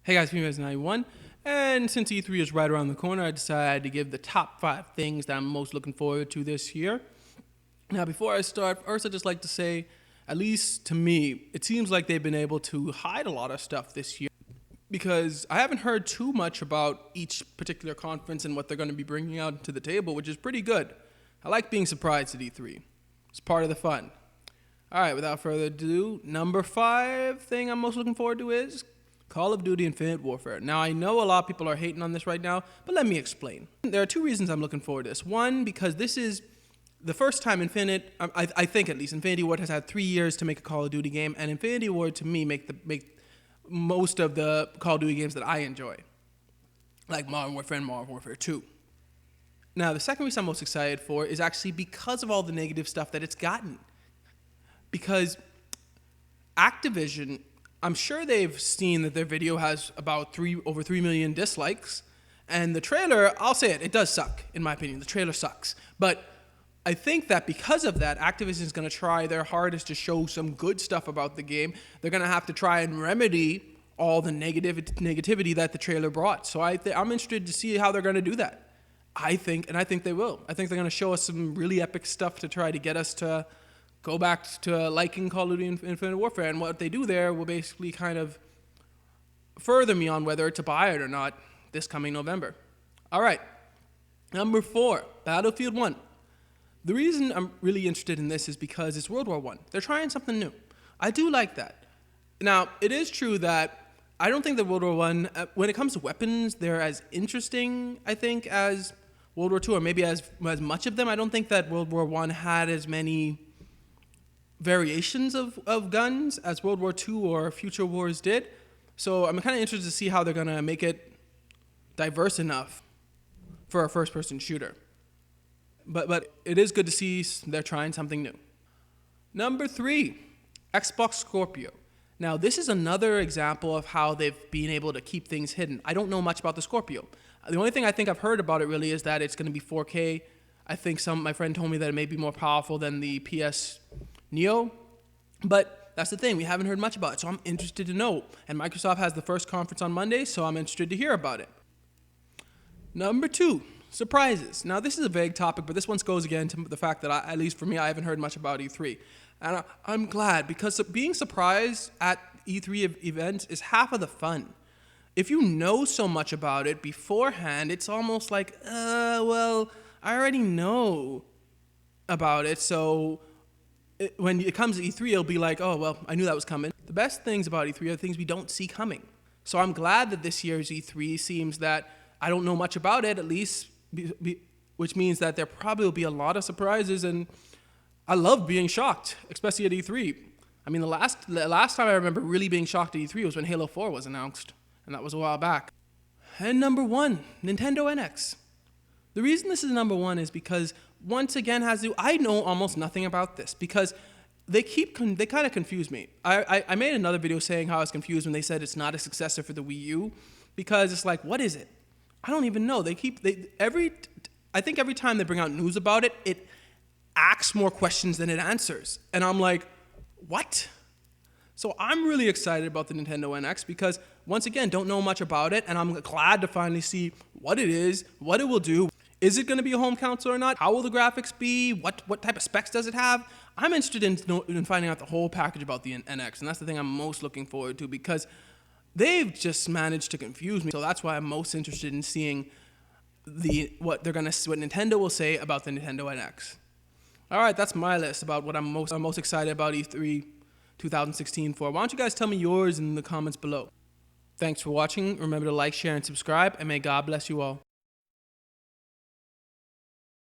Hey guys, Females91, and since E3 is right around the corner, I decided to give the top 5 things that I'm most looking forward to this year. Now, before I start, first I'd just like to say, at least to me, it seems like they've been able to hide a lot of stuff this year because I haven't heard too much about each particular conference and what they're going to be bringing out to the table, which is pretty good. I like being surprised at E3. It's part of the fun. All right, without further ado, number 5 thing I'm most looking forward to is Call of Duty Infinite Warfare. Now, I know a lot of people are hating on this right now, but let me explain. There are 2 reasons I'm looking forward to this. One, because this is the first time I think at least, Infinity Ward has had 3 years to make a Call of Duty game, and Infinity Ward, to me, make most of the Call of Duty games that I enjoy, like Modern Warfare and Modern Warfare 2. Now, the second reason I'm most excited for is actually because of all the negative stuff that it's gotten. Because Activision, I'm sure they've seen that their video has about over 3 million dislikes, and the trailer, I'll say it does suck, in my opinion. The trailer sucks. But I think that because of that, Activision is going to try their hardest to show some good stuff about the game. They're going to have to try and remedy all the negativity that the trailer brought. So I'm interested to see how they're going to do that. I think they will. I think they're going to show us some really epic stuff to try to get us to go back to liking Call of Duty Infinite Warfare, and what they do there will basically kind of further me on whether to buy it or not this coming November. All right, number 4, Battlefield 1. The reason I'm really interested in this is because it's World War I. They're trying something new. I do like that. Now, it is true that I don't think that World War I, when it comes to weapons, they're as interesting, I think, as World War II, or maybe as much of them. I don't think that World War I had as many variations of guns as World War II or future wars did. So I'm kind of interested to see how they're going to make it diverse enough for a first-person shooter. But it is good to see they're trying something new. Number 3, Xbox Scorpio. Now, this is another example of how they've been able to keep things hidden. I don't know much about the Scorpio. The only thing I think I've heard about it really is that it's going to be 4K. I think my friend told me that it may be more powerful than the PS Neo, but that's the thing, we haven't heard much about it, so I'm interested to know. And Microsoft has the first conference on Monday, so I'm interested to hear about it. Number 2, surprises. Now, this is a vague topic, but this one goes again to the fact that, at least for me, I haven't heard much about E3. And I'm glad, because being surprised at E3 events is half of the fun. If you know so much about it beforehand, it's almost like, well, I already know about it, so when it comes to E3, it'll be like, oh, well, I knew that was coming. The best things about E3 are things we don't see coming. So I'm glad that this year's E3 seems that I don't know much about it, at least, which means that there probably will be a lot of surprises, and I love being shocked, especially at E3. I mean, the last time I remember really being shocked at E3 was when Halo 4 was announced, and that was a while back. And number 1, Nintendo NX. The reason this is number 1 is because, once again, I know almost nothing about this because they kind of confuse me. I made another video saying how I was confused when they said it's not a successor for the Wii U, because it's like, what is it? I don't even know. I think every time they bring out news about it, it asks more questions than it answers. And I'm like, what? So I'm really excited about the Nintendo NX because, once again, don't know much about it, and I'm glad to finally see what it is, what it will do. Is it going to be a home console or not? How will the graphics be? What type of specs does it have? I'm interested in finding out the whole package about the NX, and that's the thing I'm most looking forward to because they've just managed to confuse me. So that's why I'm most interested in seeing what Nintendo will say about the Nintendo NX. All right, that's my list about what I'm most excited about E3 2016 for. Why don't you guys tell me yours in the comments below? Thanks for watching. Remember to like, share, and subscribe, and may God bless you all.